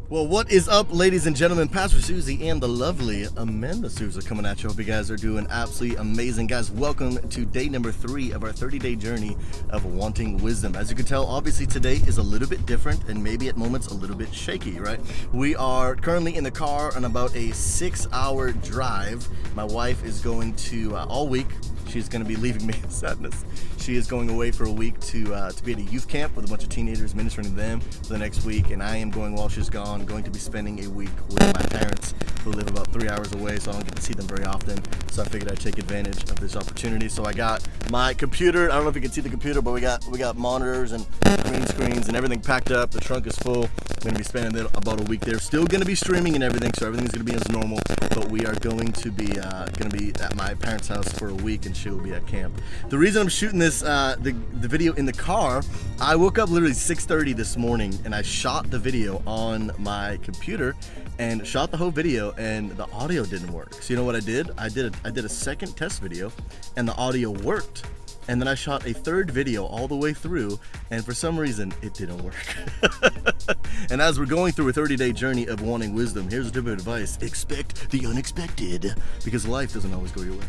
Well, what is up, ladies and gentlemen? Pastor Susie and the lovely Amanda Souza coming at you. Hope you guys are doing absolutely amazing. Guys, welcome to day number 3 of our 30-day journey of wanting wisdom. As you can tell, obviously today is a little bit different and maybe at moments a little bit shaky, right? We are currently in the car on about a 6-hour drive. My wife is going to, all week, she's going to be leaving me in sadness. She is going away for a week to be at a youth camp with a bunch of teenagers, ministering to them for the next week. And I am going while she's gone, going to be spending a week with my parents who live about 3 hours away, so I don't get to see them very often. So I figured I'd take advantage of this opportunity. So I got my computer. I don't know if you can see the computer, but we got monitors and green screens and everything packed up. The trunk is full. I'm going to be spending about a week there. Still going to be streaming and everything, so everything's going to be as normal. But we are going to be at my parents' house for a week, and she will be at camp. The reason I'm shooting this the video in the car, I woke up literally 6:30 this morning, and I shot the video on my computer and shot the whole video, and the audio didn't work. So you know what I did? I did a second test video, and the audio worked. And then I shot a third video all the way through, and for some reason, it didn't work. And as we're going through a 30-day journey of wanting wisdom, here's a tip of advice: expect the unexpected, because life doesn't always go your way.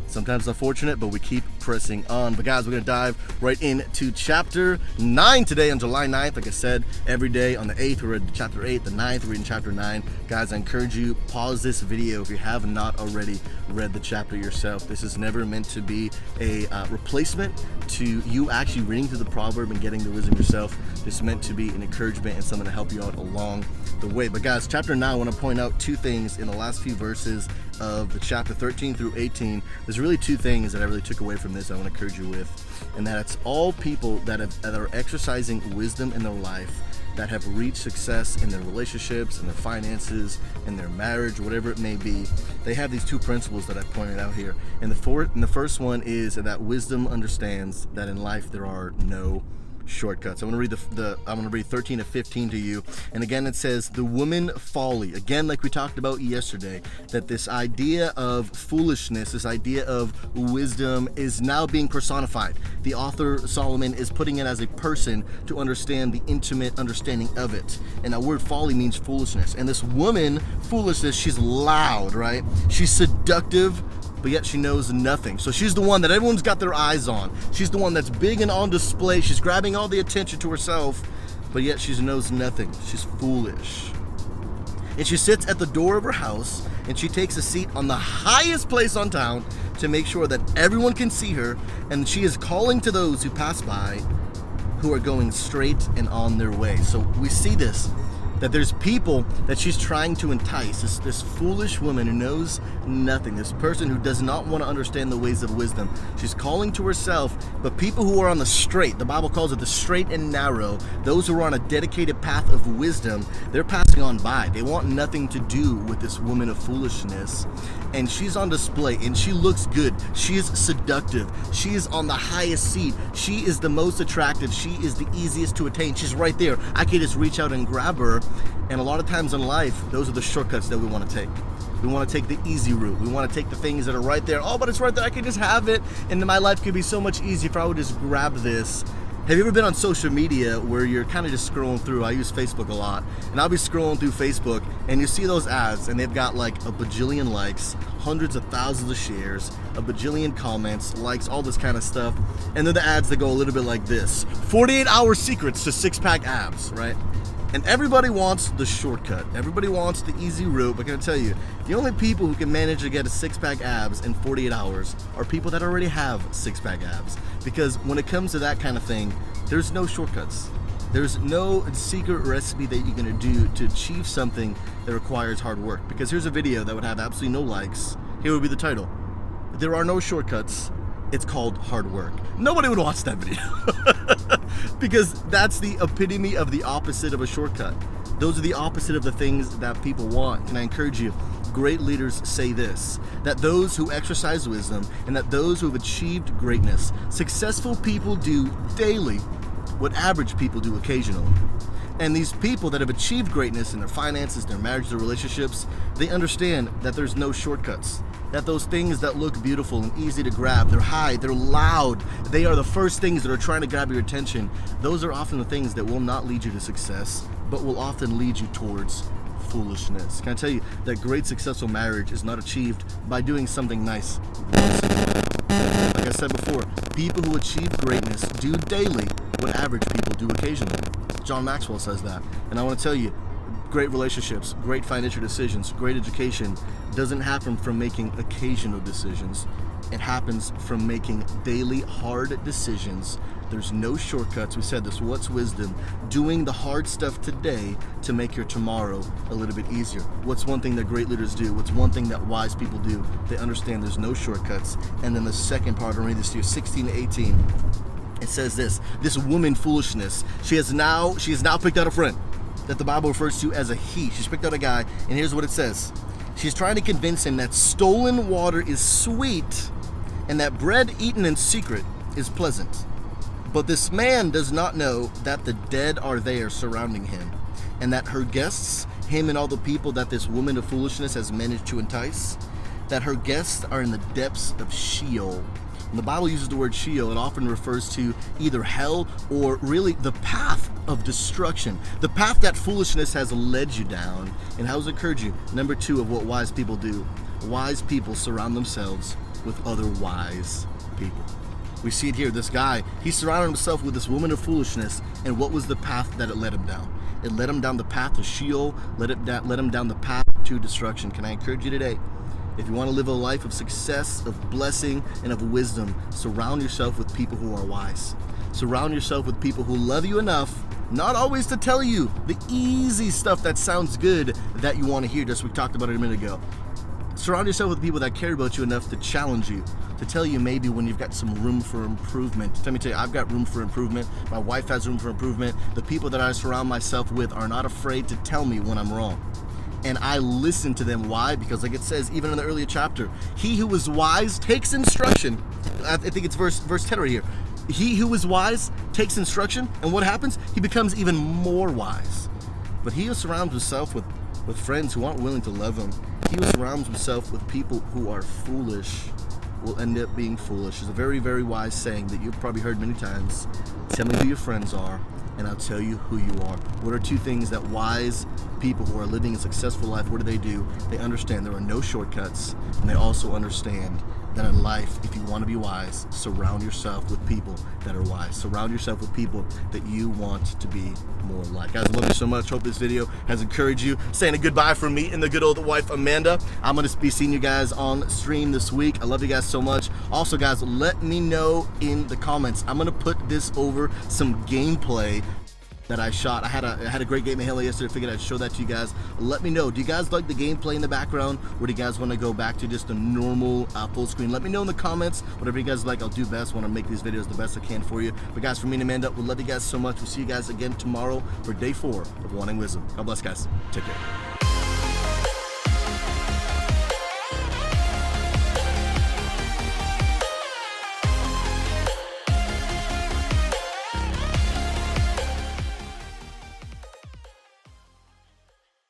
Sometimes unfortunate, but we keep pressing on. But guys, we're going to dive right into chapter 9 today on July 9th. Like I said, every day on the 8th, we're in chapter 8. The 9th, we're in chapter 9. Guys, I encourage you, pause this video if you have not already read the chapter yourself. This is never meant to be a replacement to you actually reading through the proverb and getting the wisdom yourself. This is meant to be an encouragement and something to help you out along the way. But guys, chapter 9, I want to point out two things in the last few verses of the chapter 13 through 18. There's really two things that I really took away from this I want to encourage you with, and that it's all people that are exercising wisdom in their life, that have reached success in their relationships, in their finances, in their marriage, whatever it may be. They have these two principles that I pointed out here. And the first one is that wisdom understands that in life there are no shortcuts. I'm going to read 13 to 15 to you. And again, it says, the woman folly. Again, like we talked about yesterday, that this idea of foolishness, this idea of wisdom is now being personified. The author, Solomon, is putting it as a person to understand the intimate understanding of it. And that word folly means foolishness. And this woman, foolishness, she's loud, right? She's seductive, but yet she knows nothing. So she's the one that everyone's got their eyes on. She's the one that's big and on display. She's grabbing all the attention to herself, but yet she knows nothing. She's foolish. And she sits at the door of her house, and she takes a seat on the highest place on town to make sure that everyone can see her, and she is calling to those who pass by who are going straight and on their way. So we see this, that there's people that she's trying to entice, this foolish woman who knows nothing, this person who does not want to understand the ways of wisdom. She's calling to herself, but people who are on the straight, the Bible calls it the straight and narrow, those who are on a dedicated path of wisdom, they're passing on by. They want nothing to do with this woman of foolishness. And she's on display, and she looks good. She is seductive. She is on the highest seat. She is the most attractive. She is the easiest to attain. She's right there. I can just reach out and grab her. And a lot of times in life, those are the shortcuts that we want to take. We want to take the easy route. We want to take the things that are right there. Oh, but it's right there. I can just have it. And my life could be so much easier if I would just grab this. Have you ever been on social media where you're kind of just scrolling through? I use Facebook a lot, and I'll be scrolling through Facebook, and you see those ads, and they've got like a bajillion likes, hundreds of thousands of shares, a bajillion comments, likes, all this kind of stuff. And then the ads that go a little bit like this: 48-hour secrets to six-pack abs, right? And everybody wants the shortcut. Everybody wants the easy route. But I gotta tell you, the only people who can manage to get a six-pack abs in 48 hours are people that already have six-pack abs. Because when it comes to that kind of thing, there's no shortcuts. There's no secret recipe that you're gonna do to achieve something that requires hard work. Because here's a video that would have absolutely no likes. Here would be the title: there are no shortcuts. It's called hard work. Nobody would watch that video. Because that's the epitome of the opposite of a shortcut. Those are the opposite of the things that people want. And I encourage you, great leaders say this, that those who exercise wisdom and that those who have achieved greatness, successful people do daily what average people do occasionally. And these people that have achieved greatness in their finances, their marriage, their relationships, they understand that there's no shortcuts. that those things that look beautiful and easy to grab, they're high, they're loud, they are the first things that are trying to grab your attention. Those are often the things that will not lead you to success, but will often lead you towards foolishness. Can I tell you that great successful marriage is not achieved by doing something nice once in a while? Like I said before, people who achieve greatness do daily what average people do occasionally. John Maxwell says that. And I want to tell you, great relationships, great financial decisions, great education doesn't happen from making occasional decisions. It happens from making daily hard decisions. There's no shortcuts. We said this. What's wisdom? Doing the hard stuff today to make your tomorrow a little bit easier. What's one thing that great leaders do? What's one thing that wise people do? They understand there's no shortcuts. And then the second part, I'll read this to you, 16 to 18. It says this woman foolishness. She has now picked out a friend that the Bible refers to as a he. She's picked out a guy, and here's what it says. She's trying to convince him that stolen water is sweet and that bread eaten in secret is pleasant. But this man does not know that the dead are there surrounding him, and that her guests, him and all the people that this woman of foolishness has managed to entice, that her guests are in the depths of Sheol. When the Bible uses the word Sheol, it often refers to either hell or really the path of destruction, the path that foolishness has led you down. And how has it occurred you? Number 2 of what wise people do. Wise people surround themselves with other wise people. We see it here. This guy, he surrounded himself with this woman of foolishness, and what was the path that it led him down? It led him down the path of Sheol, led him down the path to destruction. Can I encourage you today? If you want to live a life of success, of blessing, and of wisdom, surround yourself with people who are wise. Surround yourself with people who love you enough, not always to tell you the easy stuff that sounds good that you want to hear, just we talked about it a minute ago. Surround yourself with people that care about you enough to challenge you, to tell you maybe when you've got some room for improvement. Let me tell you, I've got room for improvement. My wife has room for improvement. The people that I surround myself with are not afraid to tell me when I'm wrong. And I listen to them. Why? Because like it says, even in the earlier chapter, he who is wise takes instruction. I think it's verse 10 right here. He who is wise takes instruction, and what happens? He becomes even more wise. But he who surrounds himself with friends who aren't willing to love him, he who surrounds himself with people who are foolish will end up being foolish. It's a very, very wise saying that you've probably heard many times. Tell me who your friends are, and I'll tell you who you are. What are 2 things that wise people who are living a successful life, what do? They understand there are no shortcuts, and they also understand that in life, if you want to be wise, surround yourself with people that are wise. Surround yourself with people that you want to be more like. Guys, I love you so much. Hope this video has encouraged you. Saying a goodbye from me and the good old wife, Amanda. I'm going to be seeing you guys on stream this week. I love you guys so much. Also, guys, let me know in the comments. I'm going to put this over some gameplay that I shot. I had a great game of Halo yesterday. Figured I'd show that to you guys. Let me know. Do you guys like the gameplay in the background, or do you guys want to go back to just a normal full screen? Let me know in the comments. Whatever you guys like, I'll do best. Want to make these videos the best I can for you. But guys, from me and Amanda, we love you guys so much. We'll see you guys again tomorrow for day 4 of Wanting Wisdom. God bless, guys. Take care.